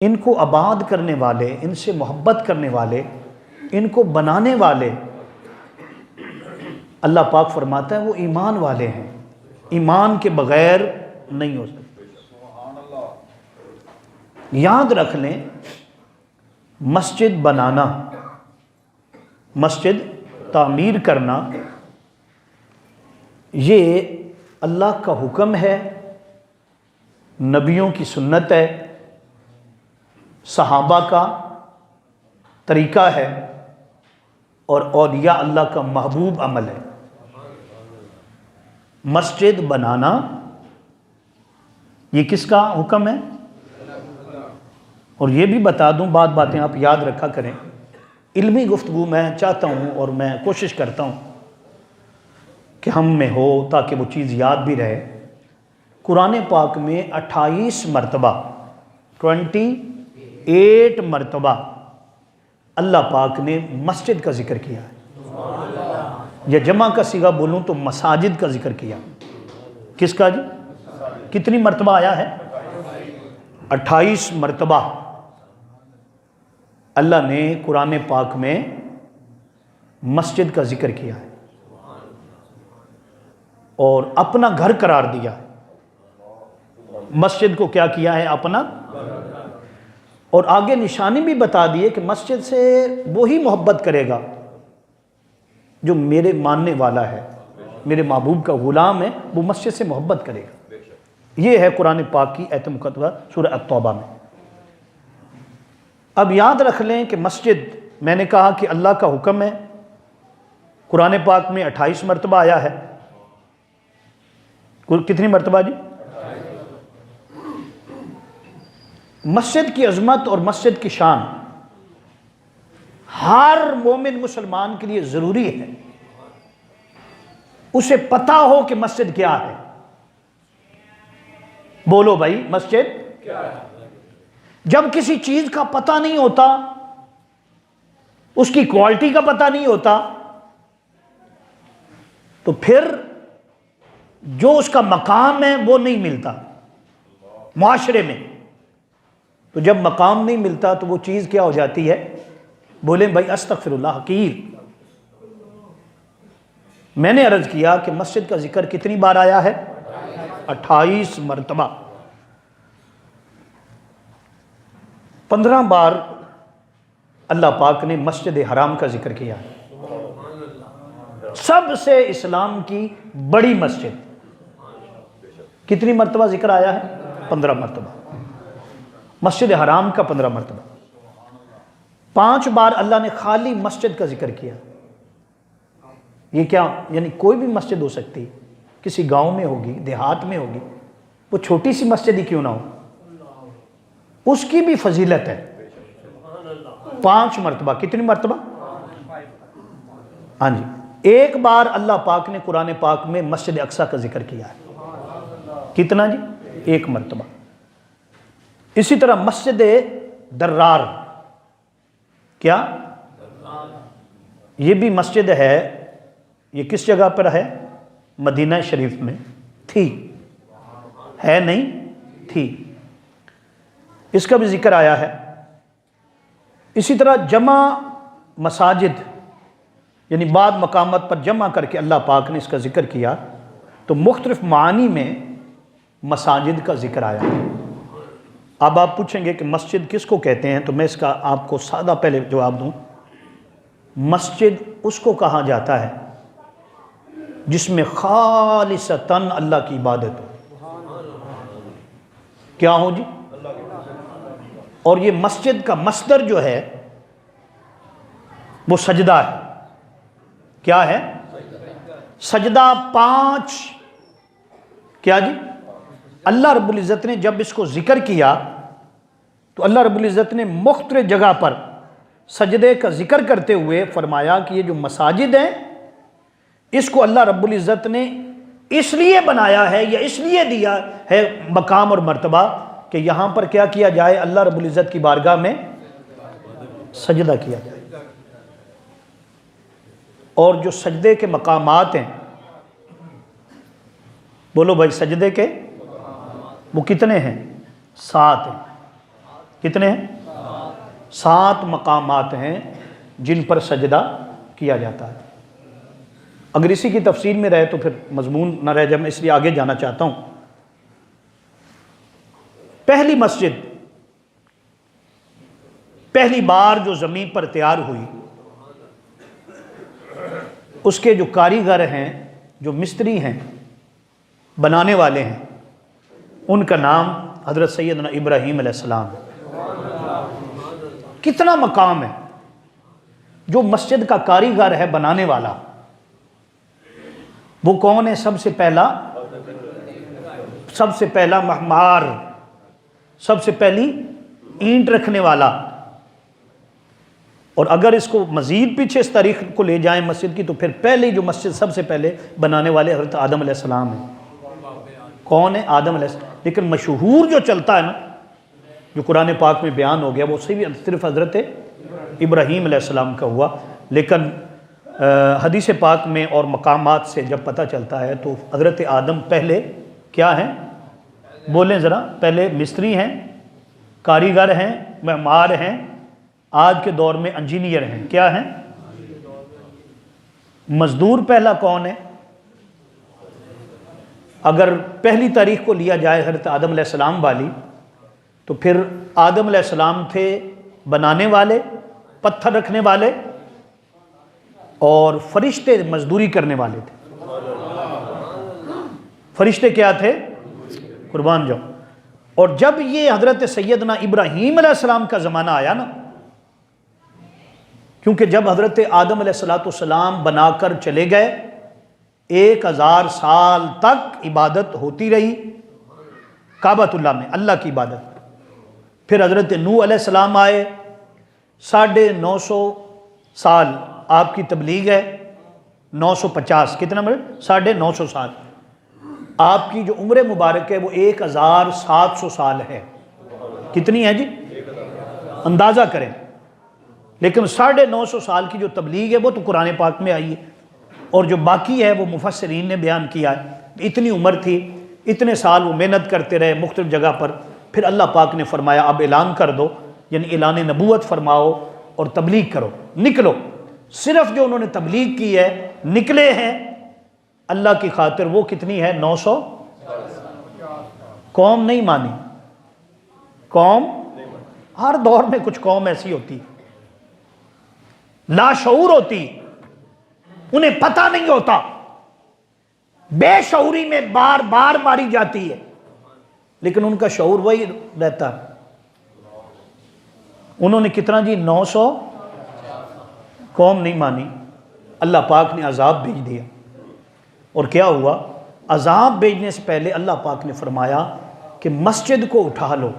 ان کو آباد کرنے والے، ان سے محبت کرنے والے، ان کو بنانے والے، اللہ پاک فرماتا ہے وہ ایمان والے ہیں، ایمان کے بغیر نہیں ہو سکتے۔ یاد رکھ لیں، مسجد بنانا، مسجد تعمیر کرنا، یہ اللہ کا حکم ہے، نبیوں کی سنت ہے، صحابہ کا طریقہ ہے، اور اولیاء اللہ کا محبوب عمل ہے۔ مسجد بنانا یہ کس کا حکم ہے؟ اور یہ بھی بتا دوں، باتیں آپ یاد رکھا کریں، علمی گفتگو میں چاہتا ہوں اور میں کوشش کرتا ہوں کہ ہم میں ہو تاکہ وہ چیز یاد بھی رہے۔ قرآن پاک میں 28 مرتبہ 28 مرتبہ اللہ پاک نے مسجد کا ذکر کیا ہے، یا جمع کا صیغہ بولوں تو مساجد کا ذکر کیا۔ کس کا جی؟ کتنی مرتبہ آیا ہے؟ 28 مرتبہ اللہ نے قرآن پاک میں مسجد کا ذکر کیا ہے اور اپنا گھر قرار دیا ہے۔ مسجد کو کیا کیا ہے؟ اپنا۔ اور آگے نشانی بھی بتا دیے کہ مسجد سے وہی محبت کرے گا جو میرے ماننے والا ہے، میرے محبوب کا غلام ہے، وہ مسجد سے محبت کرے گا۔ یہ ہے قرآن پاک کی آیت مقدسہ سورہ التوبہ میں۔ اب یاد رکھ لیں کہ مسجد، میں نے کہا کہ اللہ کا حکم ہے، قرآن پاک میں 28 مرتبہ آیا ہے۔ کتنی مرتبہ جی؟ مسجد کی عظمت اور مسجد کی شان ہر مومن مسلمان کے لیے ضروری ہے، اسے پتہ ہو کہ مسجد کیا ہے۔ بولو بھائی، مسجد کیا ہے؟ جب کسی چیز کا پتہ نہیں ہوتا، اس کی کوالٹی کا پتہ نہیں ہوتا، تو پھر جو اس کا مقام ہے وہ نہیں ملتا معاشرے میں۔ تو جب مقام نہیں ملتا تو وہ چیز کیا ہو جاتی ہے؟ بولیں بھائی استغفر اللہ، حقیر۔ میں نے عرض کیا کہ مسجد کا ذکر کتنی بار آیا ہے؟ 28 مرتبہ۔ 15 بار اللہ پاک نے مسجد حرام کا ذکر کیا ہے، سب سے اسلام کی بڑی مسجد۔ کتنی مرتبہ ذکر آیا ہے؟ 15 مرتبہ۔ مسجد حرام کا 15 مرتبہ۔ 5 بار اللہ نے خالی مسجد کا ذکر کیا۔ یہ کیا؟ یعنی کوئی بھی مسجد ہو سکتی، کسی گاؤں میں ہوگی، دیہات میں ہوگی، وہ چھوٹی سی مسجد ہی کیوں نہ ہو، اس کی بھی فضیلت ہے۔ 5 مرتبہ۔ کتنی مرتبہ؟ ہاں جی۔ 1 بار اللہ پاک نے قرآن پاک میں مسجد اقصی کا ذکر کیا ہے۔ کتنا جی؟ 1 مرتبہ۔ اسی طرح مسجد درار، کیا یہ بھی مسجد ہے؟ یہ کس جگہ پر ہے؟ مدینہ شریف میں تھی، ہے نہیں تھی، اس کا بھی ذکر آیا ہے۔ اسی طرح جمع مساجد، یعنی بعض مقامات پر جمع کر کے اللہ پاک نے اس کا ذکر کیا، تو مختلف معانی میں مساجد کا ذکر آیا۔ اب آپ پوچھیں گے کہ مسجد کس کو کہتے ہیں، تو میں اس کا آپ کو سادہ پہلے جواب دوں۔ مسجد اس کو کہا جاتا ہے جس میں خالصتاً اللہ کی عبادت ہو۔ کیا ہو جی؟ اور یہ مسجد کا مصدر جو ہے وہ سجدہ ہے۔ کیا ہے؟ سجدہ 5۔ کیا جی؟ اللہ رب العزت نے جب اس کو ذکر کیا تو اللہ رب العزت نے مختلف جگہ پر سجدے کا ذکر کرتے ہوئے فرمایا کہ یہ جو مساجد ہیں، اس کو اللہ رب العزت نے اس لیے بنایا ہے یا اس لیے دیا ہے مقام اور مرتبہ کہ یہاں پر کیا کیا جائے؟ اللہ رب العزت کی بارگاہ میں سجدہ کیا جائے۔ اور جو سجدے کے مقامات ہیں، بولو بھائی، سجدے کے وہ کتنے ہیں؟ 7 ہیں۔ کتنے ہیں؟ 7 مقامات ہیں جن پر سجدہ کیا جاتا ہے۔ اگر اسی کی تفصیل میں رہے تو پھر مضمون نہ رہ جائے، میں اس لیے آگے جانا چاہتا ہوں۔ پہلی مسجد پہلی بار جو زمین پر تیار ہوئی، اس کے جو کاریگر ہیں، جو مستری ہیں، بنانے والے ہیں، ان کا نام حضرت سیدنا ابراہیم علیہ السلام ہے۔ کتنا مقام ہے! جو مسجد کا کاریگر ہے، بنانے والا، وہ کون ہے؟ سب سے پہلا معمار، سب سے پہلی اینٹ رکھنے والا۔ اور اگر اس کو مزید پیچھے اس تاریخ کو لے جائیں مسجد کی، تو پھر پہلے جو مسجد سب سے پہلے بنانے والے حضرت آدم علیہ السلام ہیں۔ کون ہے؟ آدم علیہ السلام۔ لیکن مشہور جو چلتا ہے نا، جو قرآن پاک میں بیان ہو گیا، وہ صرف حضرت ابراہیم علیہ السلام کا ہوا۔ لیکن حدیث پاک میں اور مقامات سے جب پتہ چلتا ہے تو حضرت آدم پہلے کیا ہیں؟ بولیں ذرا۔ پہلے مستری ہیں، کاریگر ہیں، معمار ہیں، آج کے دور میں انجینئر ہیں۔ کیا ہیں؟ مزدور پہلا کون ہے؟ اگر پہلی تاریخ کو لیا جائے حضرت آدم علیہ السلام والی، تو پھر آدم علیہ السلام تھے بنانے والے، پتھر رکھنے والے، اور فرشتے مزدوری کرنے والے تھے۔ فرشتے کیا تھے؟ قربان جاؤ۔ اور جب یہ حضرت سیدنا ابراہیم علیہ السلام کا زمانہ آیا نا، کیونکہ جب حضرت آدم علیہ السلام بنا کر چلے گئے، 1000 سال تک عبادت ہوتی رہی کعبۃ اللہ میں، اللہ کی عبادت۔ پھر حضرت نوح علیہ السلام آئے، 950 سال آپ کی تبلیغ ہے، 950 کتنا مطلب 950 سال۔ آپ کی جو عمر مبارک ہے وہ 1700 سال ہے۔ کتنی ہے جی؟ اندازہ کریں۔ لیکن 950 سال کی جو تبلیغ ہے وہ تو قرآن پاک میں آئی ہے، اور جو باقی ہے وہ مفسرین نے بیان کیا ہے۔ اتنی عمر تھی، اتنے سال وہ محنت کرتے رہے مختلف جگہ پر۔ پھر اللہ پاک نے فرمایا اب اعلان کر دو، یعنی اعلان نبوت فرماؤ اور تبلیغ کرو، نکلو۔ صرف جو انہوں نے تبلیغ کی ہے، نکلے ہیں اللہ کی خاطر، وہ کتنی ہے؟ 900۔ قوم نہیں مانی۔ قوم ہر دور میں کچھ قوم ایسی ہوتی، لا شعور ہوتی، انہیں پتہ نہیں ہوتا، بے شعوری میں بار بار ماری جاتی ہے، لیکن ان کا شعور وہی رہتا ہے۔ انہوں نے کتنا جی؟ 900۔ قوم نہیں مانی، اللہ پاک نے عذاب بھیج دیا۔ اور کیا ہوا؟ عذاب بھیجنے سے پہلے اللہ پاک نے فرمایا کہ مسجد کو اٹھا لو۔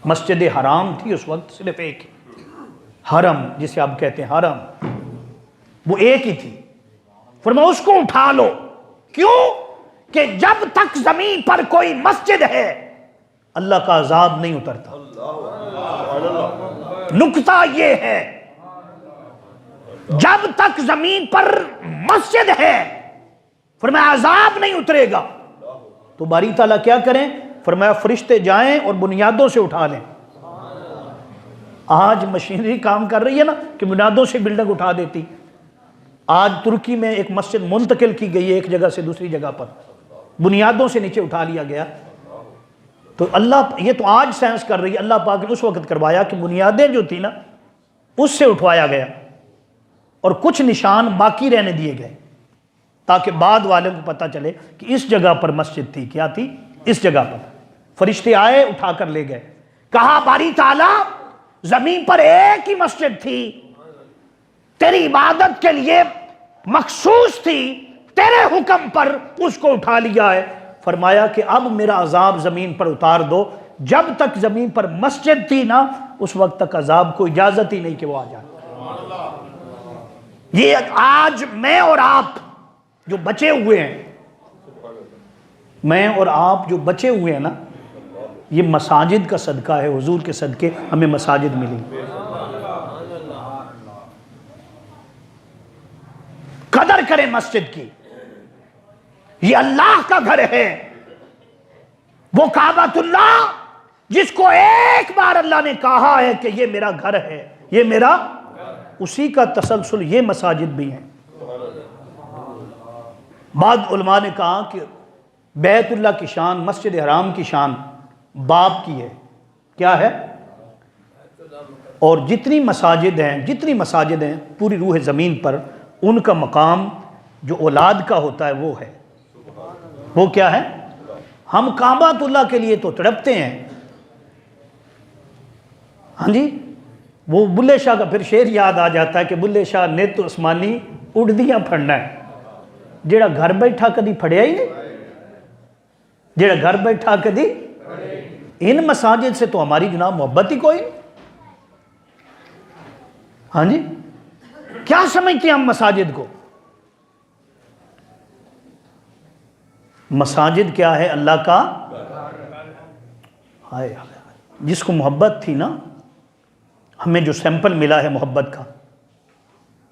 مسجد حرام تھی اس وقت، صرف ایک، حرم جسے آپ کہتے ہیں حرم، وہ ایک ہی تھی۔ فرمایا اس کو اٹھا لو۔ کیوں؟ کہ جب تک زمین پر کوئی مسجد ہے اللہ کا عذاب نہیں اترتا۔ نکتہ یہ ہے، جب تک زمین پر مسجد ہے فرمایا عذاب نہیں اترے گا۔ تو باری تعالیٰ کیا کریں؟ فرمایا فرشتے جائیں اور بنیادوں سے اٹھا لیں۔ آج مشینری کام کر رہی ہے نا کہ بنیادوں سے بلڈنگ اٹھا دیتی۔ آج ترکی میں ایک مسجد منتقل کی گئی ہے ایک جگہ سے دوسری جگہ پر، بنیادوں سے نیچے اٹھا لیا گیا۔ تو اللہ، یہ تو آج سائنس کر رہی ہے، اللہ پاک نے اس وقت کروایا کہ بنیادیں جو تھی نا اس سے اٹھوایا گیا، اور کچھ نشان باقی رہنے دیے گئے تاکہ بعد والوں کو پتہ چلے کہ اس جگہ پر مسجد تھی۔ کیا تھی؟ اس جگہ پر۔ فرشتے آئے، اٹھا کر لے گئے۔ کہا باری تعالیٰ زمین پر ایک ہی مسجد تھی، تیری عبادت کے لیے مخصوص تھی، تیرے حکم پر اس کو اٹھا لیا ہے۔ فرمایا کہ اب میرا عذاب زمین پر اتار دو۔ جب تک زمین پر مسجد تھی نا اس وقت تک عذاب کو اجازت ہی نہیں کہ وہ آ جائے۔ یہ آج میں اور آپ جو بچے ہوئے ہیں، میں اور آپ جو بچے ہوئے ہیں نا، یہ مساجد کا صدقہ ہے، حضور کے صدقے ہمیں مساجد ملی۔ قدر کریں مسجد کی، یہ اللہ کا گھر ہے، وہ کعبۃ اللہ جس کو ایک بار اللہ نے کہا ہے کہ یہ میرا گھر ہے، یہ میرا، اسی کا تسلسل یہ مساجد بھی ہیں۔ بعض علماء نے کہا کہ بیت اللہ کی شان، مسجد حرام کی شان باپ کی ہے، کیا ہے؟ اور جتنی مساجد ہیں پوری روح زمین پر، ان کا مقام جو اولاد کا ہوتا ہے وہ ہے، وہ کیا ہے؟ ہم کعبۃ اللہ کے لیے تو تڑپتے ہیں، ہاں جی، وہ بلے شاہ کا پھر شعر یاد آ جاتا ہے کہ بلے شاہ نے تو اسمانی اڑدیاں پھڑنا ہے، جیڑا گھر بیٹھا کدی پھڑیا ہی نہیں، جیڑا گھر بیٹھا کدی، ان مساجد سے تو ہماری جناب محبت ہی کوئی نہیں۔ ہاں جی، کیا سمجھتے ہیں ہم مساجد کو؟ مساجد کیا ہے؟ اللہ کا، ہائے جس کو محبت تھی نا، ہمیں جو سیمپل ملا ہے محبت کا،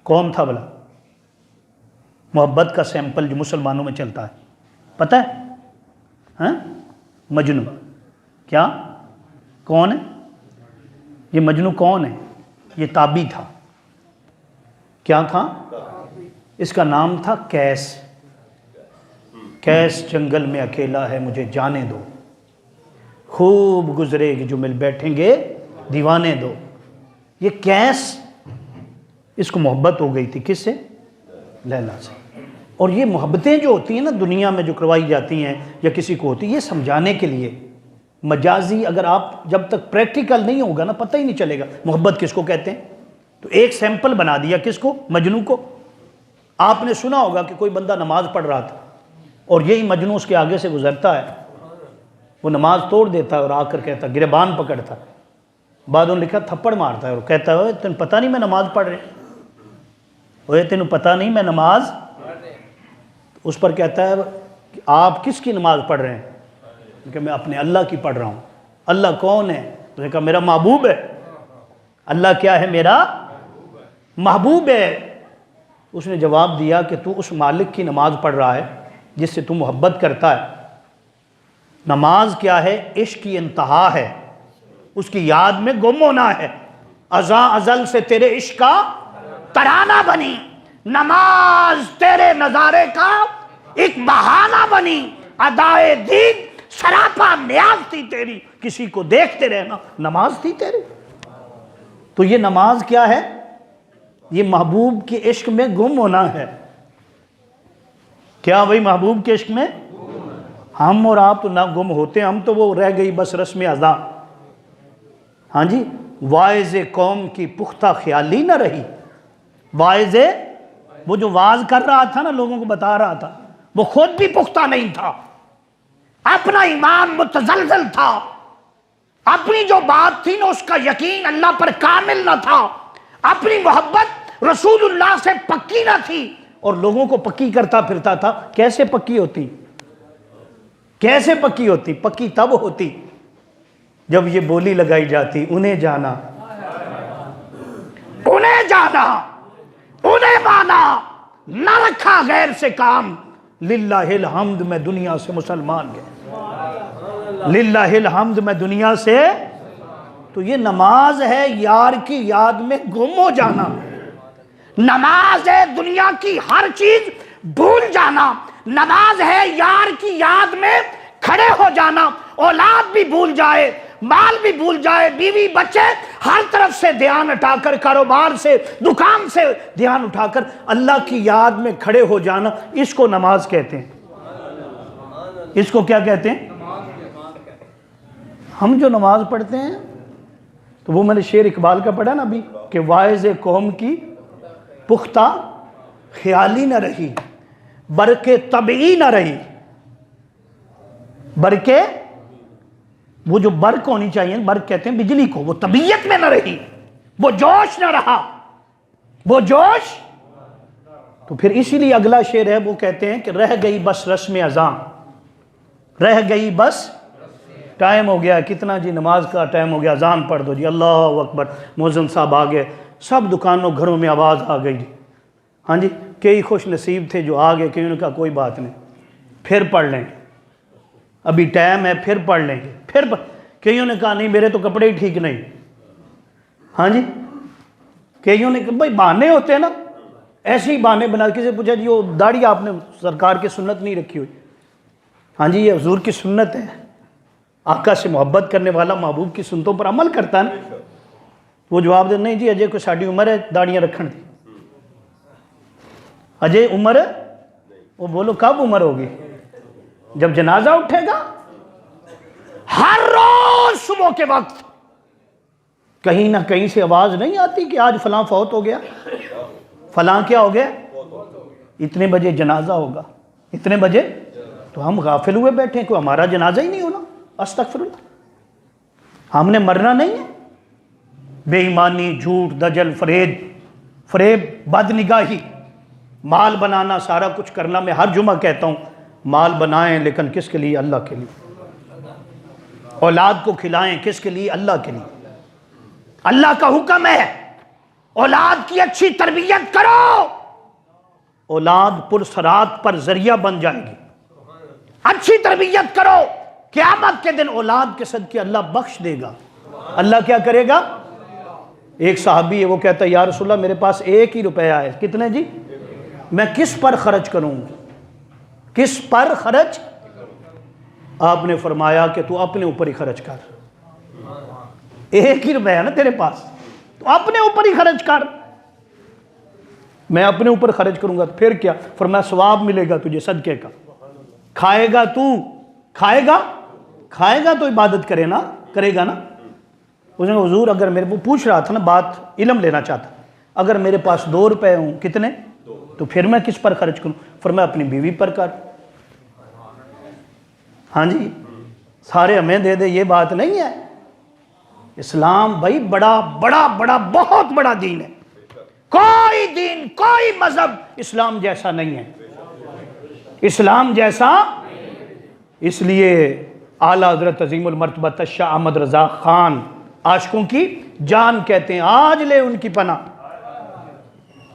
کون تھا بلا؟ محبت کا سیمپل جو مسلمانوں میں چلتا ہے پتہ ہے؟ ہاں، مجنو۔ کیا؟ کون ہے یہ مجنو؟ کون ہے یہ؟ تابی تھا۔ کیا تھا؟ اس کا نام تھا کیس۔ کیس جنگل میں اکیلا ہے مجھے جانے دو، خوب گزرے گی جو مل بیٹھیں گے دیوانے دو۔ یہ کیس، اس کو محبت ہو گئی تھی کس سے؟ لیلا سے۔ اور یہ محبتیں جو ہوتی ہیں نا دنیا میں جو کروائی جاتی ہیں یا کسی کو ہوتی ہے، یہ سمجھانے کے لیے مجازی، اگر آپ جب تک پریکٹیکل نہیں ہوگا نا پتہ ہی نہیں چلے گا محبت کس کو کہتے ہیں۔ تو ایک سیمپل بنا دیا کس کو؟ مجنو کو۔ آپ نے سنا ہوگا کہ کوئی بندہ نماز پڑھ رہا تھا اور یہی مجنو اس کے آگے سے گزرتا ہے، وہ نماز توڑ دیتا ہے اور آ کر کہتا ہے، گریبان پکڑتا ہے، بعدوں لکھا تھپڑ مارتا ہے اور کہتا ہے تینوں پتہ نہیں میں نماز پڑھ رہے، تینوں پتہ نہیں میں نماز، اس پر کہتا ہے کہ آپ کس کی نماز پڑھ رہے ہیں؟ کہ میں اپنے اللہ کی پڑھ رہا ہوں۔ اللہ کون ہے؟ اس نے کہا میرا محبوب ہے۔ اللہ کیا ہے؟ میرا محبوب ہے۔ اس نے جواب دیا کہ تو اس مالک کی نماز پڑھ رہا ہے جس سے تو محبت کرتا ہے۔ نماز کیا ہے؟ عشق کی انتہا ہے، اس کی یاد میں گم ہونا ہے۔ ازاں ازل سے تیرے عشق کا ترانہ بنی، نماز تیرے نظارے کا ایک بہانہ بنی، ادائے دین سراپا نیاز تھی تیری، کسی کو دیکھتے رہنا نماز تھی تیری۔ تو یہ نماز کیا ہے؟ یہ محبوب کے عشق میں گم ہونا ہے۔ کیا بھئی محبوب کے عشق میں؟ ہم اور آپ تو نہ گم ہوتے، ہم تو وہ رہ گئی بس رسم ادا۔ ہاں جی، واعظ قوم کی پختہ خیالی نہ رہی۔ واعظ، وہ جو واعظ کر رہا تھا نا، لوگوں کو بتا رہا تھا، وہ خود بھی پختہ نہیں تھا، اپنا ایمان متزلزل تھا، اپنی جو بات تھی نا اس کا یقین اللہ پر کامل نہ تھا، اپنی محبت رسول اللہ سے پکی نہ تھی، اور لوگوں کو پکی کرتا پھرتا تھا۔ کیسے پکی ہوتی؟ کیسے پکی ہوتی؟ پکی تب ہوتی جب یہ بولی لگائی جاتی، انہیں جانا، انہیں جانا، انہیں مانا، نہ رکھا غیر سے کام، للہ الحمد میں دنیا سے مسلمان گئے، للہ الحمد میں دنیا سے۔ تو یہ نماز ہے یار کی یاد میں گم ہو جانا، نماز ہے دنیا کی ہر چیز بھول جانا، نماز ہے یار کی یاد میں کھڑے ہو جانا، اولاد بھی بھول جائے، مال بھی بھول جائے، بیوی بچے، ہر طرف سے دھیان اٹھا کر، کاروبار سے، دکان سے دھیان اٹھا کر اللہ کی یاد میں کھڑے ہو جانا، اس کو نماز کہتے ہیں۔ اس کو کیا کہتے ہیں؟ ہم جو نماز پڑھتے ہیں تو وہ میں نے شعر اقبال کا پڑھا نا ابھی کہ واعظ قوم کی پختہ خیالی نہ رہی، برق طبعی نہ رہی، برق، وہ جو برق ہونی چاہیے، برق کہتے ہیں بجلی کو، وہ طبیعت میں نہ رہی، وہ جوش نہ رہا، وہ جوش۔ تو پھر اسی لیے اگلا شعر ہے، وہ کہتے ہیں کہ رہ گئی بس رسم اذاں، رہ گئی بس، ٹائم ہو گیا کتنا جی، نماز کا ٹائم ہو گیا، اذان پڑھ دو جی، اللہ اکبر، مؤذن صاحب آ گئے، سب دکانوں گھروں میں آواز آ گئی جی۔ ہاں جی، کئی خوش نصیب تھے جو آ گئے، کئی نے کہا کوئی بات نہیں، پھر پڑھ لیں گے، ابھی ٹائم ہے، پھر پڑھ لیں گے، پھر کئیوں نے کہا نہیں میرے تو کپڑے ہی ٹھیک نہیں. ہاں جی, کئیوں نے کہا بھائی بہانے ہوتے ہیں نا, ایسے ہی بہانے بنا. کسی پوچھا جی وہ داڑھی آپ نے سرکار کی سنت نہیں رکھی ہوئی. ہاں جی یہ حضور کی سنت ہے, آقا سے محبت کرنے والا محبوب کی سنتوں پر عمل کرتا ہے نا. وہ جواب دے نہیں جی اجے کوئی ساڑی عمر ہے داڑیاں رکھن دی, اجے عمر ہے. وہ بولو کب عمر ہوگی؟ جب جنازہ اٹھے گا. ہر روز صبح کے وقت کہیں نہ کہیں سے آواز نہیں آتی کہ آج فلاں فوت ہو گیا, فلاں کیا ہو گیا, اتنے بجے جنازہ ہوگا, اتنے بجے. تو ہم غافل ہوئے بیٹھے ہیں, کوئی ہمارا جنازہ ہی نہیں ہونا. استغفر اللہ, ہم نے مرنا نہیں ہے. بے ایمانی, جھوٹ, دجل, فریب, بد نگاہی, مال بنانا, سارا کچھ کرنا. میں ہر جمعہ کہتا ہوں مال بنائیں لیکن کس کے لیے؟ اللہ کے لیے. اولاد کو کھلائیں کس کے لیے؟ اللہ کے لیے. اللہ کا حکم ہے اولاد کی اچھی تربیت کرو, اولاد پرسرات پر ذریعہ بن جائے گی. اچھی تربیت کرو, قیامت کے دن اولاد کے صدقے اللہ بخش دے گا. اللہ کیا کرے گا؟ ایک صحابی ہے وہ کہتا ہے یا رسول اللہ میرے پاس 1 ہی روپیہ ہے. کتنے جی؟ میں کس پر خرچ کروں؟ کس پر خرچ؟ آپ نے فرمایا کہ تو اپنے اوپر ہی خرچ کر. 1 ہی روپیہ ہے نا تیرے پاس, تو اپنے اوپر ہی خرچ کر. میں اپنے اوپر خرچ کروں گا تو پھر کیا؟ فرمایا ثواب ملے گا تجھے صدقے کا. کھائے گا تو, کھائے گا تو عبادت کرے گا نا. اس نے کہا حضور اگر میرے کو پوچھ رہا تھا نا, بات علم لینا چاہتا, اگر میرے پاس 2 روپے ہوں, کتنے, تو پھر میں کس پر خرچ کروں؟ فرمایا اپنی بیوی پر کر. ہاں جی, سارے ہمیں دے دے, یہ بات نہیں ہے. اسلام بھائی بڑا بڑا بڑا بہت بڑا دین ہے. کوئی دین, کوئی مذہب اسلام جیسا نہیں ہے. اسلام جیسا. اس لیے اعلیٰ حضرت عظیم المرتبہ شاہ احمد رضا خان عاشقوں کی جان کہتے ہیں, آج لے ان کی پناہ,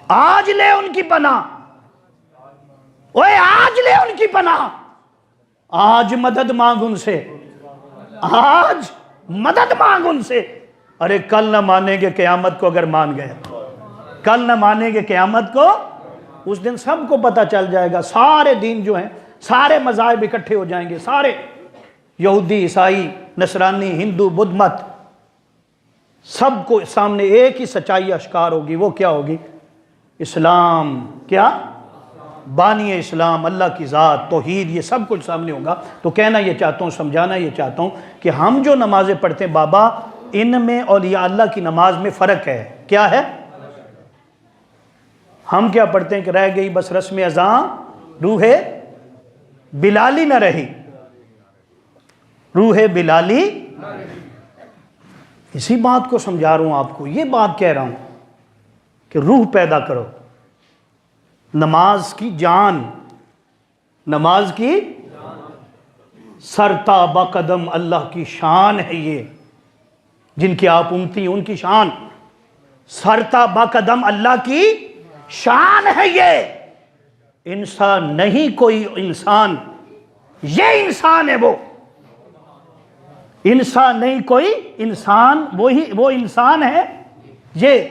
آج لے ان کی پناہ, اوے آج لے ان کی پناہ, آج مدد مانگ ان سے, آج مدد مانگ ان سے. ارے کل نہ مانیں گے قیامت کو, اگر مان گئے کل نہ مانیں گے قیامت کو. اس دن سب کو پتہ چل جائے گا, سارے دین جو ہیں, سارے مذاہب اکٹھے ہو جائیں گے, سارے یہودی, عیسائی, نصرانی, ہندو, بدھ مت, سب کو سامنے ایک ہی سچائی اشکار ہوگی. وہ کیا ہوگی؟ اسلام. کیا؟ بانی اسلام, اللہ کی ذات, توحید, یہ سب کچھ سامنے ہوگا. تو کہنا یہ چاہتا ہوں, سمجھانا یہ چاہتا ہوں کہ ہم جو نمازیں پڑھتے ہیں بابا, ان میں اولیاء اللہ کی نماز میں فرق ہے. کیا ہے؟ ہم کیا پڑھتے ہیں کہ رہ گئی بس رسم اذاں, روح بلالی نہ رہی, روح بلالی. اسی بات کو سمجھا رہا ہوں آپ کو, یہ بات کہہ رہا ہوں کہ روح پیدا کرو. نماز کی جان, نماز کی سرتا بقدم اللہ کی شان ہے. یہ جن کی آپ امتی ان کی شان, سرتا بقدم اللہ کی شان ہے. یہ انسان نہیں کوئی انسان, یہ انسان ہے. وہ انسان نہیں کوئی انسان, وہ انسان ہے. یہ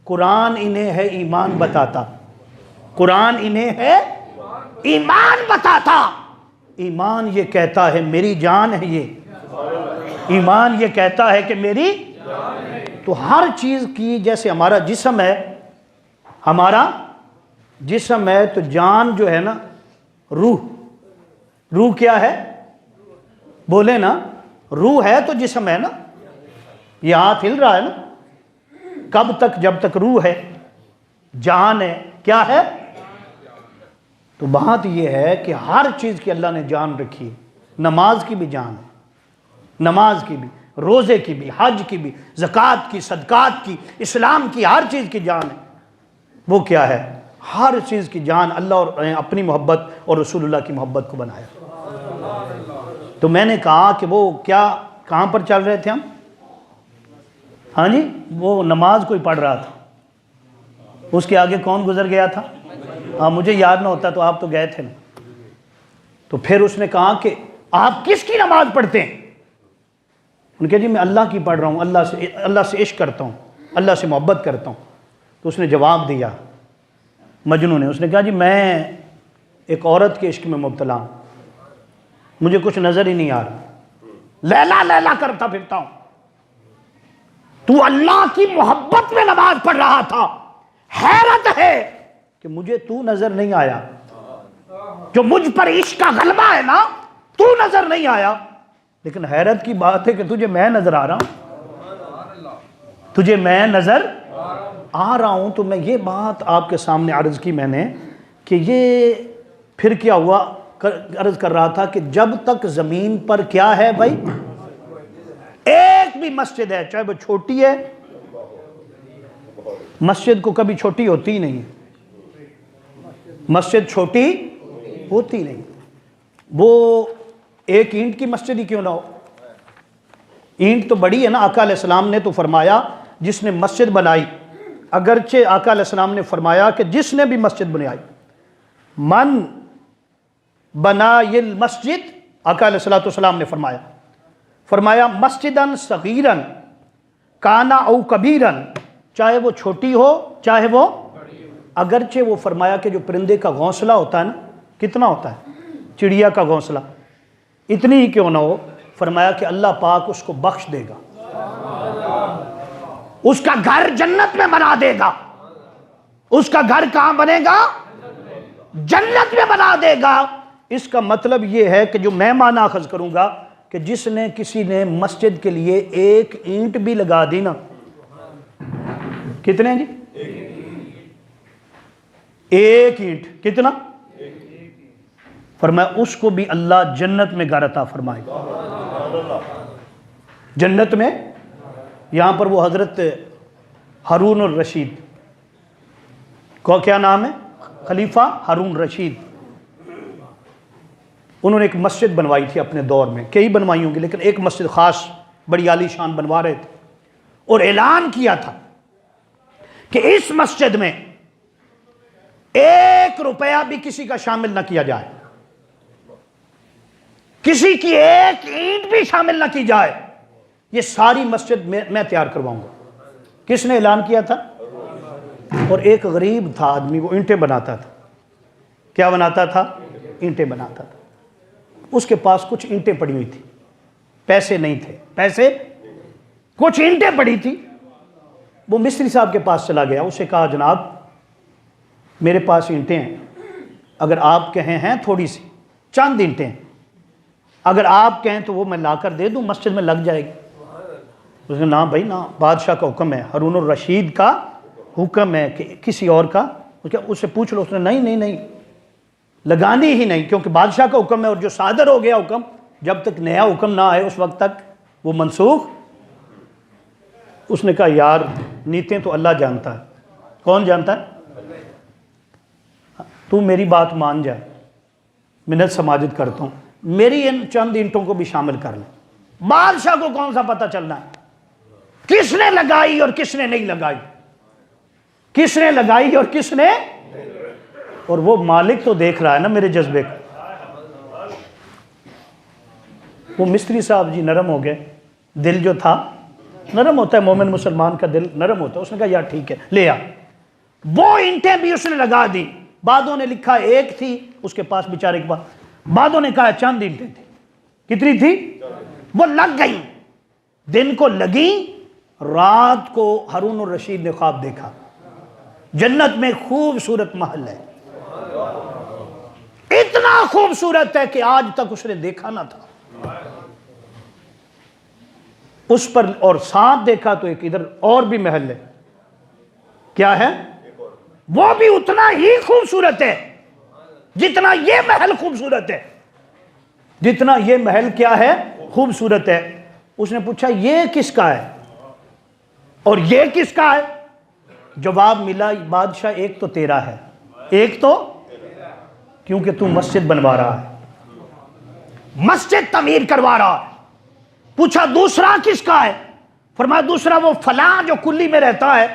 قرآن انہیں ہے ایمان بتاتا, قرآن انہیں ہے ایمان بتاتا. ایمان یہ کہتا ہے میری جان ہے. یہ ایمان یہ کہتا ہے کہ میری. تو ہر چیز کی, جیسے ہمارا جسم ہے, ہمارا جسم ہے, تو جان جو ہے نا, روح, روح کیا ہے؟ بولے نا, روح ہے تو جسم ہے نا. یہ ہاتھ ہل رہا ہے نا, کب تک؟ جب تک روح ہے, جان ہے. کیا ہے؟ تو بات یہ ہے کہ ہر چیز کی اللہ نے جان رکھی. نماز کی بھی جان ہے, نماز کی بھی, روزے کی بھی, حج کی بھی, زکوٰۃ کی, صدقات کی, اسلام کی, ہر چیز کی جان ہے. وہ کیا ہے؟ ہر چیز کی جان اللہ اور اپنی محبت اور رسول اللہ کی محبت کو بنایا. تو میں نے کہا کہ وہ کیا, کہاں پر چل رہے تھے ہم؟ ہاں جی, وہ نماز کوئی پڑھ رہا تھا, اس کے آگے کون گزر گیا تھا؟ ہاں مجھے یاد نہ ہوتا تو آپ تو گئے تھے نا. تو پھر اس نے کہا کہ آپ کس کی نماز پڑھتے ہیں؟ ان کہا جی میں اللہ کی پڑھ رہا ہوں، اللہ سے عشق کرتا ہوں، اللہ سے محبت کرتا ہوں. تو اس نے جواب دیا مجنون نے، اس نے کہا جی میں ایک عورت کے عشق میں مبتلا ہوں، مجھے کچھ نظر ہی نہیں آ رہا، لیلا لیلا کرتا پھرتا ہوں. تو اللہ کی محبت میں نماز پڑھ رہا تھا، حیرت ہے کہ مجھے تو نظر نہیں آیا. جو مجھ پر عشق کا غلبہ ہے نا، تو نظر نہیں آیا. لیکن حیرت کی بات ہے کہ تجھے میں نظر آ رہا ہوں، تجھے میں نظر آ رہا ہوں. تو میں یہ بات آپ کے سامنے عرض کی میں نے کہ یہ پھر کیا ہوا، عرض کر رہا تھا کہ جب تک زمین پر کیا ہے بھائی، ایک بھی مسجد ہے چاہے وہ چھوٹی ہے، مسجد کو کبھی چھوٹی ہوتی ہی نہیں ہے، مسجد چھوٹی ہوتی نہیں. وہ ایک اینٹ کی مسجد ہی کیوں نہ ہو، اینٹ تو بڑی ہے نا. آقا علیہ السلام نے تو فرمایا جس نے مسجد بنائی، اگرچہ آقا علیہ السلام نے فرمایا کہ جس نے بھی مسجد بنائی، من بنا یہ مسجد، آقا علیہ السلام نے فرمایا مسجدن صغیرن کانا او کبیرن، چاہے وہ چھوٹی ہو چاہے وہ، اگرچہ وہ فرمایا کہ جو پرندے کا گھونسلہ ہوتا ہے نا، کتنا ہوتا ہے چڑیا کا گھونسلہ، اتنی ہی کیوں نہ ہو، فرمایا کہ اللہ پاک اس کو بخش دے گا، اس کا گھر جنت میں بنا دے گا. اس کا گھر کہاں بنے گا؟ جنت میں بنا دے گا. اس کا مطلب یہ ہے کہ جو میں معنی اخذ کروں گا کہ جس نے کسی نے مسجد کے لیے ایک اینٹ بھی لگا دی نا، کتنے جی؟ ایک اینٹ، کتنا؟ فرمایا اس کو بھی اللہ جنت میں گھر عطا فرمائے گا. جنت میں. یہاں پر وہ حضرت ہارون الرشید کو کیا نام ہے، خلیفہ ہارون رشید، انہوں نے ایک مسجد بنوائی تھی اپنے دور میں، کئی بنوائی ہوں گی لیکن ایک مسجد خاص بڑی عالی شان بنوا رہے تھے، اور اعلان کیا تھا کہ اس مسجد میں 1 روپیہ بھی کسی کا شامل نہ کیا جائے، کسی کی ایک اینٹ بھی شامل نہ کی جائے، یہ ساری مسجد میں تیار کرواؤں گا. کس نے اعلان کیا تھا؟ اور ایک غریب تھا آدمی، وہ اینٹیں بناتا تھا. کیا بناتا تھا؟ اینٹیں بناتا تھا. اس کے پاس کچھ اینٹیں پڑی ہوئی تھی، پیسے نہیں تھے، پیسے کچھ اینٹیں پڑی تھی. وہ مستری صاحب کے پاس چلا گیا، اسے کہا جناب میرے پاس اینٹیں ہیں، اگر آپ کہیں ہیں تھوڑی سی چند اینٹیں، اگر آپ کہیں تو وہ میں لا کر دے دوں، مسجد میں لگ جائے گی. اس نے نا بھائی نا، بادشاہ کا حکم ہے، ہارون الرشید کا حکم ہے کہ کسی اور کا، اس سے پوچھ لو. اس نے نہیں لگانی ہی نہیں، کیونکہ بادشاہ کا حکم ہے، اور جو صادر ہو گیا حکم، جب تک نیا حکم نہ آئے اس وقت تک وہ منسوخ. اس نے کہا یار نیتیں تو اللہ جانتا ہے. کون جانتا ہے؟ تو میری بات مان جائے، منت سماجت کرتا ہوں، میری ان چند اینٹوں کو بھی شامل کر لیں. بادشاہ کو کون سا پتہ چلنا ہے کس نے لگائی اور کس نے نہیں لگائی، کس نے لگائی اور کس نے، اور وہ مالک تو دیکھ رہا ہے نا میرے جذبے کو. وہ مستری صاحب جی نرم ہو گئے، دل جو تھا نرم ہوتا ہے، مومن مسلمان کا دل نرم ہوتا ہے. اس نے کہا یار ٹھیک ہے لے آ. وہ اینٹیں بھی اس نے لگا دی. بعدوں نے لکھا ایک تھی اس کے پاس بیچارے کے پاس، بعدوں نے کہا چند اینٹیں تھی. کتنی تھی؟ وہ لگ گئی. دن کو لگی، رات کو ہارون الرشید نے خواب دیکھا، جنت میں خوبصورت محل ہے، اتنا خوبصورت ہے کہ آج تک اس نے دیکھا نہ تھا. اس پر اور ساتھ دیکھا تو ایک ادھر اور بھی محل ہے. کیا ہے؟ وہ بھی اتنا ہی خوبصورت ہے جتنا یہ محل خوبصورت ہے، جتنا یہ محل کیا ہے؟ خوبصورت ہے. اس نے پوچھا یہ کس کا ہے اور یہ کس کا ہے؟ جواب ملا بادشاہ ایک تو تیرا ہے، ایک تو کیونکہ تو مسجد بنوا رہا ہے، مسجد تعمیر کروا رہا ہے. پوچھا دوسرا کس کا ہے؟ فرمایا دوسرا وہ فلاں جو کلی میں رہتا ہے،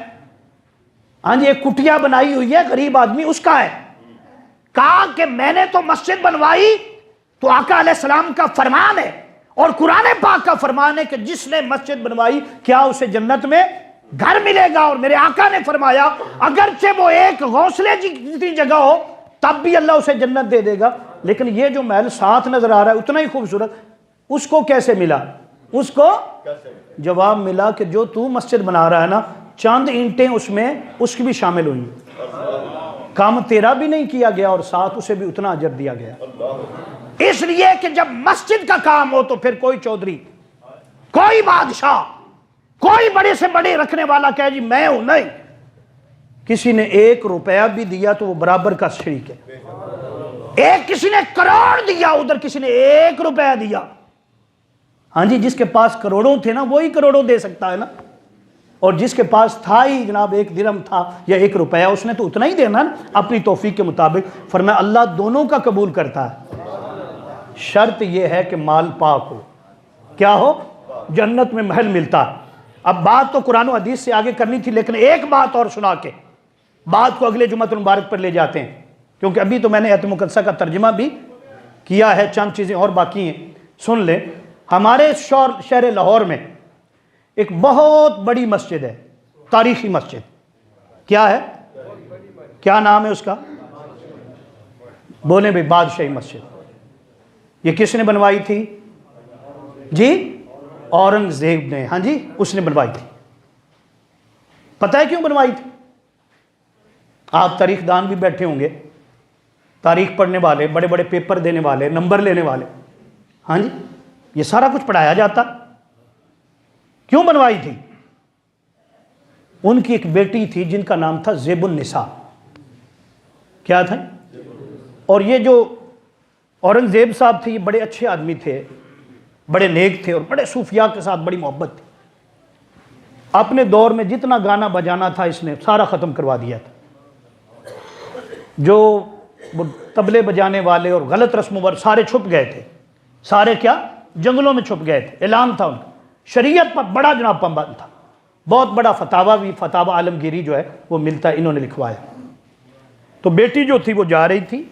ہاں جی ایک کٹیا بنائی ہوئی ہے غریب آدمی، اس کا ہے. کہا کہ میں نے تو مسجد بنوائی تو آقا علیہ السلام کا فرمان ہے اور قرآن پاک کا فرمان ہے کہ جس نے مسجد بنوائی کیا اسے جنت میں گھر ملے گا، اور میرے آقا نے فرمایا اگرچہ وہ ایک غوثلے جتنی جگہ ہو تب بھی اللہ اسے جنت دے دے گا۔ لیکن یہ جو محل ساتھ نظر آ رہا ہے اتنا ہی خوبصورت، اس کو کیسے ملا؟ اس کو جواب ملا کہ جو تو مسجد بنا رہا ہے نا، چاند اینٹیں اس میں اس کی بھی شامل ہوئی، کام تیرا بھی نہیں کیا گیا اور ساتھ اسے بھی اتنا اجر دیا گیا۔ اس لیے کہ جب مسجد کا کام ہو تو پھر کوئی چودھری، کوئی بادشاہ، کوئی بڑے سے بڑے رکھنے والا کہے جی میں ہوں، نہیں، کسی نے 1 روپیہ بھی دیا تو وہ برابر کا شریک ہے۔ ایک کسی نے کروڑ دیا، ادھر کسی نے 1 روپیہ دیا، ہاں جی، جس کے پاس کروڑوں تھے نا وہی کروڑوں دے سکتا ہے نا، اور جس کے پاس تھا ہی جناب 1 درہم تھا یا 1 روپیہ، اس نے تو اتنا ہی دینا نا اپنی توفیق کے مطابق۔ فرمایا اللہ دونوں کا قبول کرتا ہے، شرط یہ ہے کہ مال پاک ہو، کیا ہو؟ جنت میں محل ملتا ہے۔ اب بات تو قرآن و حدیث سے آگے کرنی تھی، لیکن ایک بات اور سنا کے بات کو اگلے جمعہ المبارک پر لے جاتے ہیں، کیونکہ ابھی تو میں نے آیت مقدسہ کا ترجمہ بھی کیا ہے، چند چیزیں اور باقی ہیں، سن لیں۔ ہمارے شہر لاہور میں ایک بہت بڑی مسجد ہے، تاریخی مسجد، کیا ہے؟ کیا نام ہے اس کا؟ بولیں بھئی، بادشاہی مسجد۔ یہ کس نے بنوائی تھی؟ جی اورنگزیب نے، ہاں جی، اس نے بنوائی تھی۔ پتہ ہے کیوں بنوائی تھی؟ آپ تاریخ دان بھی بیٹھے ہوں گے، تاریخ پڑھنے والے، بڑے بڑے پیپر دینے والے، نمبر لینے والے، ہاں جی، یہ سارا کچھ پڑھایا جاتا۔ کیوں بنوائی تھی؟ ان کی ایک بیٹی تھی جن کا نام تھا زیب النساء۔ کیا تھا؟ اور یہ جو اورنگزیب صاحب تھے یہ بڑے اچھے آدمی تھے، بڑے نیک تھے، اور بڑے صوفیاء کے ساتھ بڑی محبت تھی۔ اپنے دور میں جتنا گانا بجانا تھا اس نے سارا ختم کروا دیا تھا۔ جو طبلے بجانے والے اور غلط رسم و سارے چھپ گئے تھے، سارے کیا جنگلوں میں چھپ گئے تھے۔ اعلان تھا ان کا، شریعت پر بڑا جناب پابند تھا، بہت بڑا فتاویٰ بھی، فتاویٰ عالمگیری جو ہے وہ ملتا ہے، انہوں نے لکھوایا۔ تو بیٹی جو تھی وہ جا رہی تھی،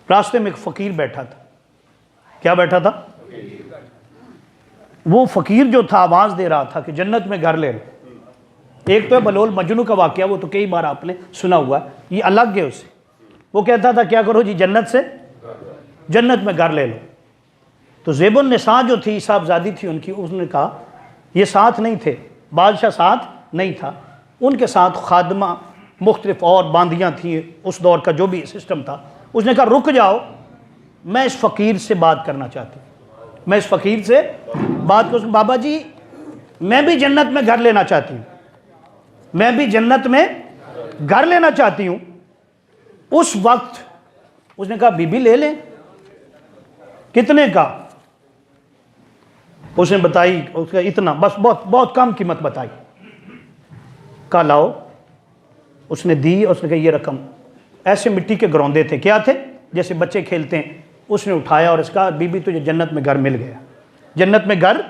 راستے میں ایک فقیر بیٹھا تھا۔ کیا بیٹھا تھا؟ وہ فقیر جو تھا آواز دے رہا تھا کہ جنت میں گھر لے لو۔ ایک تو ہے بلول مجنو کا واقعہ، وہ تو کئی بار آپ نے سنا ہوا ہے، یہ الگ ہے اسے۔ وہ کہتا تھا کیا کرو جی، جنت میں گھر لے لو۔ تو زیب النساء جو تھی صاحبزادی تھی ان کی، اس نے کہا، یہ ساتھ نہیں تھے، بادشاہ ساتھ نہیں تھا، ان کے ساتھ خادمہ مختلف اور باندیاں تھیں، اس دور کا جو بھی سسٹم تھا۔ اس نے کہا رک جاؤ، میں اس فقیر سے بات کرنا چاہتی ہوں، میں اس فقیر سے بات کروں۔ بابا جی میں بھی جنت میں گھر لینا چاہتی ہوں، میں بھی جنت میں گھر لینا چاہتی ہوں۔ اس وقت اس نے کہا بی بی لے لیں۔ کتنے کا؟ اس نے بتائی، اس کا اتنا، بس بہت بہت کم قیمت بتائی۔ کہا لاؤ، اس نے دی، اس نے کہا یہ رقم، ایسے مٹی کے گروندے تھے، کیا تھے جیسے بچے کھیلتے ہیں۔ اس نے اٹھایا اور اس کا بی بی تجھے جنت میں گھر مل گیا، جنت میں گھر۔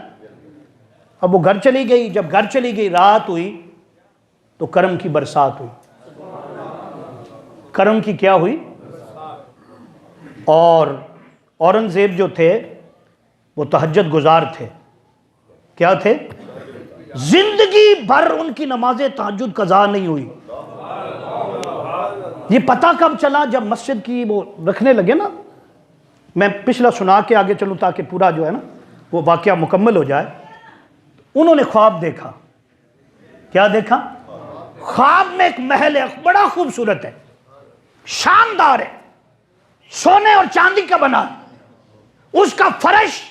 اب وہ گھر چلی گئی، جب گھر چلی گئی رات ہوئی تو کرم کی برسات ہوئی۔ کرم کی کیا ہوئی؟ اور اورنگزیب جو تھے وہ تہجد گزار تھے، کیا تھے؟ زندگی بھر ان کی نماز تہجد قضا نہیں ہوئی۔ یہ پتہ کب چلا؟ جب مسجد کی وہ رکھنے لگے نا، میں پچھلا سنا کے آگے چلوں تاکہ پورا جو ہے نا وہ واقعہ مکمل ہو جائے۔ انہوں نے خواب دیکھا۔ کیا دیکھا؟ خواب میں ایک محل ہے، بڑا خوبصورت ہے، شاندار ہے، سونے اور چاندی کا بنا، اس کا فرش،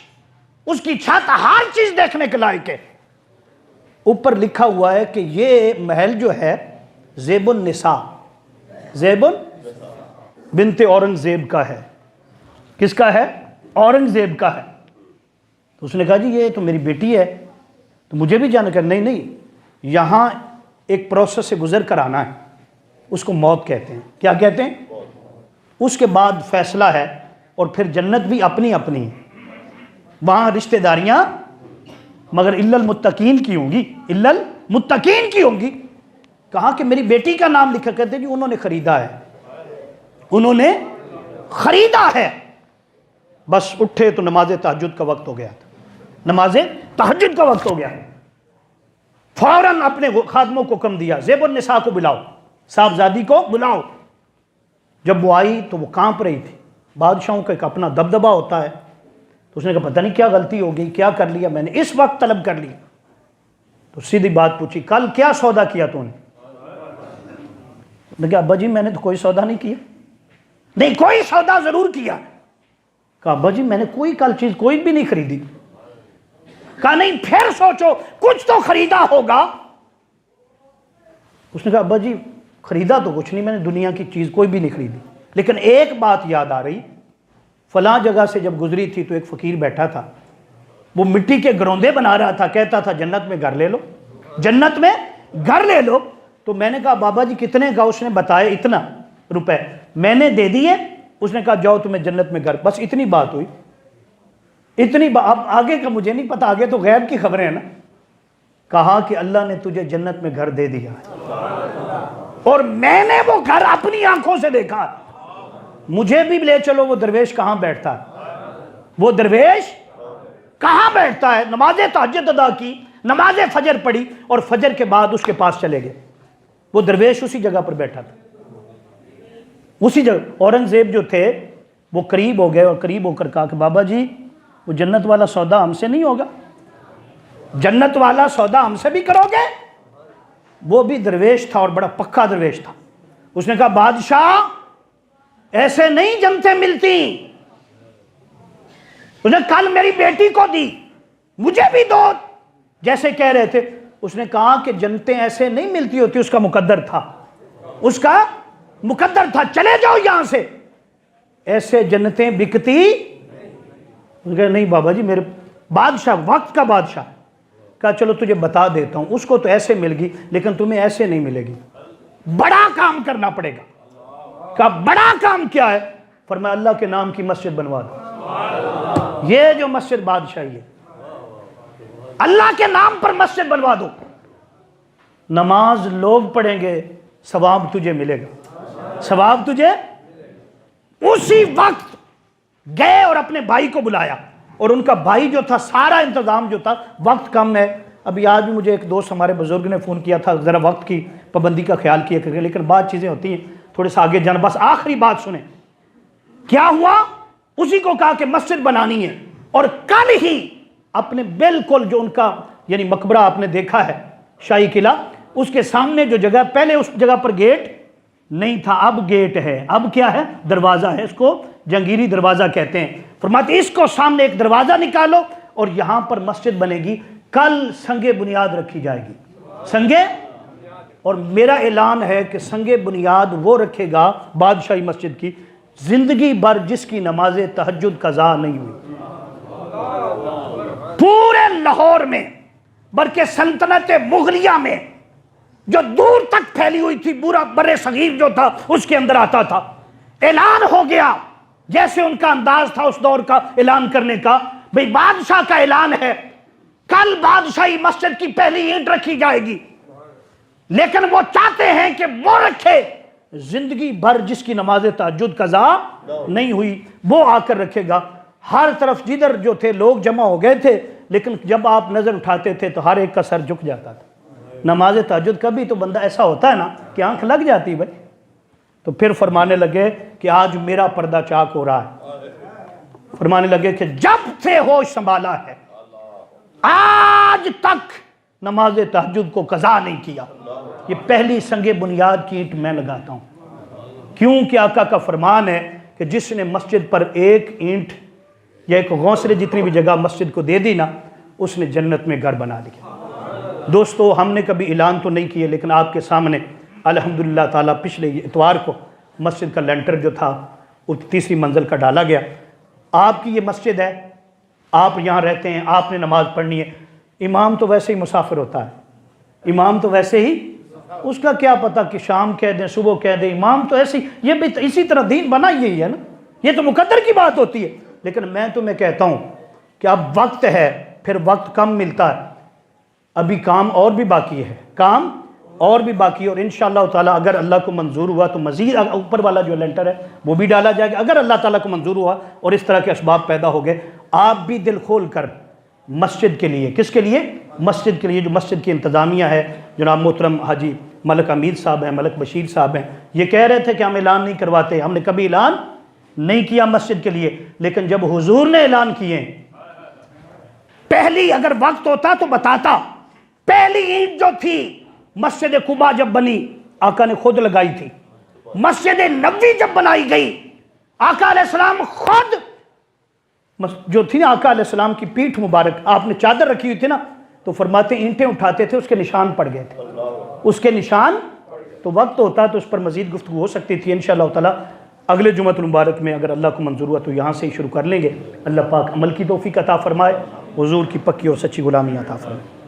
اس کی چھت، ہر چیز دیکھنے کے لائق ہے۔ اوپر لکھا ہوا ہے کہ یہ محل جو ہے زیب النساء، زیب بنت اورنگزیب کا ہے۔ کس کا ہے؟ اورنگزیب کا ہے۔ تو اس نے کہا جی یہ تو میری بیٹی ہے، تو مجھے بھی جانا کہ نہیں نہیں، یہاں ایک پروسیس سے گزر کر آنا ہے، اس کو موت کہتے ہیں۔ کیا کہتے ہیں؟ اس کے بعد فیصلہ ہے، اور پھر جنت بھی اپنی اپنی، وہاں رشتہ داریاں مگر الا المتقین کی ہوں گی، الا المتقین کی ہوں گی۔ کہا کہ میری بیٹی کا نام لکھا، کہتے جی انہوں نے خریدا ہے، انہوں نے خریدا ہے۔ بس اٹھے تو نماز تہجد کا وقت ہو گیا تھا، نماز تہجد کا وقت ہو گیا، فوراً اپنے خادموں کو حکم دیا زیب النساء کو بلاؤ، صاحبزادی کو بلاؤ۔ جب وہ آئی تو وہ کانپ رہی تھی، بادشاہوں کا ایک اپنا دبدبا ہوتا ہے، تو اس نے کہا پتہ نہیں کیا غلطی ہو گئی، کیا کر لیا میں نے، اس وقت طلب کر لیا۔ تو سیدھی بات پوچھی کل کیا سودا کیا تو نے؟ کہا ابا جی میں نے تو کوئی سودا نہیں کیا۔ نہیں کوئی سودا ضرور کیا۔ کہا ابا جی میں نے کوئی کل چیز کوئی بھی نہیں خریدی۔ کہا نہیں پھر سوچو کچھ تو خریدا ہوگا۔ اس نے کہا ابا جی خریدا تو کچھ نہیں، میں نے دنیا کی چیز کوئی بھی نہیں خریدی، لیکن ایک بات یاد آ رہی، فلاں جگہ سے جب گزری تھی تو ایک فقیر بیٹھا تھا، وہ مٹی کے گروندے بنا رہا تھا، کہتا تھا جنت میں گھر لے لو، جنت میں گھر لے لو۔ تو میں نے کہا بابا جی کتنے کا؟ اس نے بتایا اتنا روپے، میں نے دے دیے۔ اس نے کہا جاؤ تمہیں جنت میں گھر، بس اتنی بات ہوئی، اتنی اب آگے کا مجھے نہیں پتا، آگے تو غیب کی خبریں ہیں نا۔ کہا کہ اللہ نے تجھے جنت میں گھر دے دیا اور میں نے وہ گھر اپنی آنکھوں سے دیکھا، مجھے بھی لے چلو وہ درویش کہاں بیٹھتا ہے، وہ درویش کہاں بیٹھتا ہے۔ نماز تہجد ادا کی، نماز فجر پڑھی اور فجر کے بعد اس کے پاس چلے گئے، وہ درویش اسی جگہ پر بیٹھا تھا، اسی جگہ۔ اورنگزیب جو تھے وہ قریب ہو گئے اور قریب ہو کر کہا کہ بابا جی وہ جنت والا سودا ہم سے نہیں ہوگا، جنت والا سودا ہم سے بھی کرو گے؟ وہ بھی درویش تھا اور بڑا پکا درویش تھا۔ اس نے کہا بادشاہ ایسے نہیں جنتیں ملتی، اس نے کل میری بیٹی کو دی، مجھے بھی دو، جیسے کہہ رہے تھے۔ اس نے کہا کہ جنتیں ایسے نہیں ملتی ہوتی، اس کا مقدر تھا، اس کا مقدر تھا، چلے جاؤ یہاں سے، ایسے جنتیں بکتی نہیں بابا جی میرے بادشاہ، وقت کا بادشاہ۔ کہا چلو تجھے بتا دیتا ہوں، اس کو تو ایسے مل گی لیکن تمہیں ایسے نہیں ملے گی، بڑا کام کرنا پڑے گا۔ کہا بڑا کام کیا ہے؟ فرمایا اللہ کے نام کی مسجد بنوا دو، یہ جو مسجد بادشاہی ہے اللہ کے نام پر مسجد بنوا دو، نماز لوگ پڑھیں گے، ثواب تجھے ملے گا، ثواب تجھے۔ اسی وقت گئے اور اپنے بھائی کو بلایا، اور ان کا بھائی جو تھا سارا انتظام جو تھا، وقت کم ہے، ابھی آج بھی مجھے ایک دوست ہمارے بزرگ نے فون کیا تھا ذرا وقت کی پابندی کا خیال کیا کریں، لیکن بعض چیزیں ہوتی ہیں تھوڑے سا آگے جانا، بس آخری بات سنیں۔ کیا ہوا؟ اسی کو کہا کہ مسجد بنانی ہے، اور کل ہی اپنے بالکل جو ان کا یعنی مقبرہ آپ نے دیکھا ہے شاہی قلعہ، اس کے سامنے جو جگہ، پہلے اس جگہ پر گیٹ نہیں تھا، اب گیٹ ہے، اب کیا ہے؟ دروازہ ہے، اس کو جنگیری دروازہ کہتے ہیں۔ فرماتے اس کو سامنے ایک دروازہ نکالو اور یہاں پر مسجد بنے گی، کل سنگ بنیاد رکھی جائے گی، سنگ، اور میرا اعلان ہے کہ سنگ بنیاد وہ رکھے گا بادشاہی مسجد کی زندگی بھر جس کی نماز تہجد قضا نہیں ہوئی، پورے لاہور میں، بلکہ سلطنت مغلیہ میں جو دور تک پھیلی ہوئی تھی، پورا بر صغیر جو تھا اس کے اندر آتا تھا۔ اعلان ہو گیا، جیسے ان کا انداز تھا اس دور کا اعلان کرنے کا، بھئی بادشاہ کا اعلان ہے کل بادشاہی مسجد کی پہلی اینٹ رکھی جائے گی، لیکن وہ چاہتے ہیں کہ وہ رکھے زندگی بھر جس کی نماز تہجد قضا نہیں ہوئی، وہ آ کر رکھے گا۔ ہر طرف جدھر جو تھے لوگ جمع ہو گئے تھے، لیکن جب آپ نظر اٹھاتے تھے تو ہر ایک کا سر جھک جاتا تھا۔ نماز تہجد کبھی تو بندہ ایسا ہوتا ہے نا کہ آنکھ لگ جاتی بھائی، تو پھر فرمانے لگے کہ آج میرا پردہ چاک ہو رہا ہے، فرمانے لگے کہ جب سے ہوش سنبھالا ہے آج تک نماز تہجد کو قضا نہیں کیا، یہ پہلی سنگ بنیاد کی اینٹ میں لگاتا ہوں، کیونکہ آقا کا فرمان ہے کہ جس نے مسجد پر ایک اینٹ یا ایک غوثرے جتنی بھی جگہ مسجد کو دے دی نا، اس نے جنت میں گھر بنا لیا۔ دوستو ہم نے کبھی اعلان تو نہیں کیے، لیکن آپ کے سامنے الحمدللہ تعالیٰ پچھلے اتوار کو مسجد کا لینٹر جو تھا وہ تیسری منزل کا ڈالا گیا۔ آپ کی یہ مسجد ہے، آپ یہاں رہتے ہیں، آپ نے نماز پڑھنی ہے، امام تو ویسے ہی مسافر ہوتا ہے، امام تو ویسے ہی، اس کا کیا پتہ کہ شام کہہ دیں صبح کہہ دیں، امام تو ایسے ہی، یہ بھی اسی طرح دین بنا یہی ہے نا، یہ تو مقدر کی بات ہوتی ہے۔ لیکن میں تمہیں کہتا ہوں کہ اب وقت ہے، پھر وقت کم ملتا ہے، ابھی کام اور بھی باقی ہے، کام اور بھی باقی، اور انشاءاللہ تعالیٰ اگر اللہ کو منظور ہوا تو مزید اوپر والا جو لینٹر ہے وہ بھی ڈالا جائے گا، اگر اللہ تعالیٰ کو منظور ہوا اور اس طرح کے اسباب پیدا ہو گئے۔ آپ بھی دل کھول کر مسجد کے لیے، کس کے لیے؟ مسجد کے لیے، جو مسجد کی انتظامیہ ہے، جناب محترم حاجی ملک حمید صاحب ہیں، ملک بشیر صاحب ہیں، یہ کہہ رہے تھے کہ ہم اعلان نہیں کرواتے، ہم نے کبھی اعلان نہیں کیا مسجد کے لیے، لیکن جب حضور نے اعلان کیے، پہلی اگر وقت ہوتا تو بتاتا، پہلی اینٹ جو تھی مسجد قباء جب بنی آقا نے خود لگائی تھی، مسجد نبوی جب بنائی گئی آقا علیہ السلام خود جو تھی نا، آقا علیہ السلام کی پیٹھ مبارک آپ نے چادر رکھی ہوئی تھی نا، تو فرماتے اینٹیں اٹھاتے تھے، اس کے نشان پڑ گئے تھے، اس کے نشان۔ تو وقت ہوتا تو اس پر مزید گفتگو ہو سکتی تھی، انشاءاللہ تعالی اگلے جمعۃ المبارک میں اگر اللہ کو منظور ہوا تو یہاں سے ہی شروع کر لیں گے۔ اللہ پاک عمل کی توفیق عطا فرمائے، حضور کی پکی اور سچی غلامی عطا فرمائے۔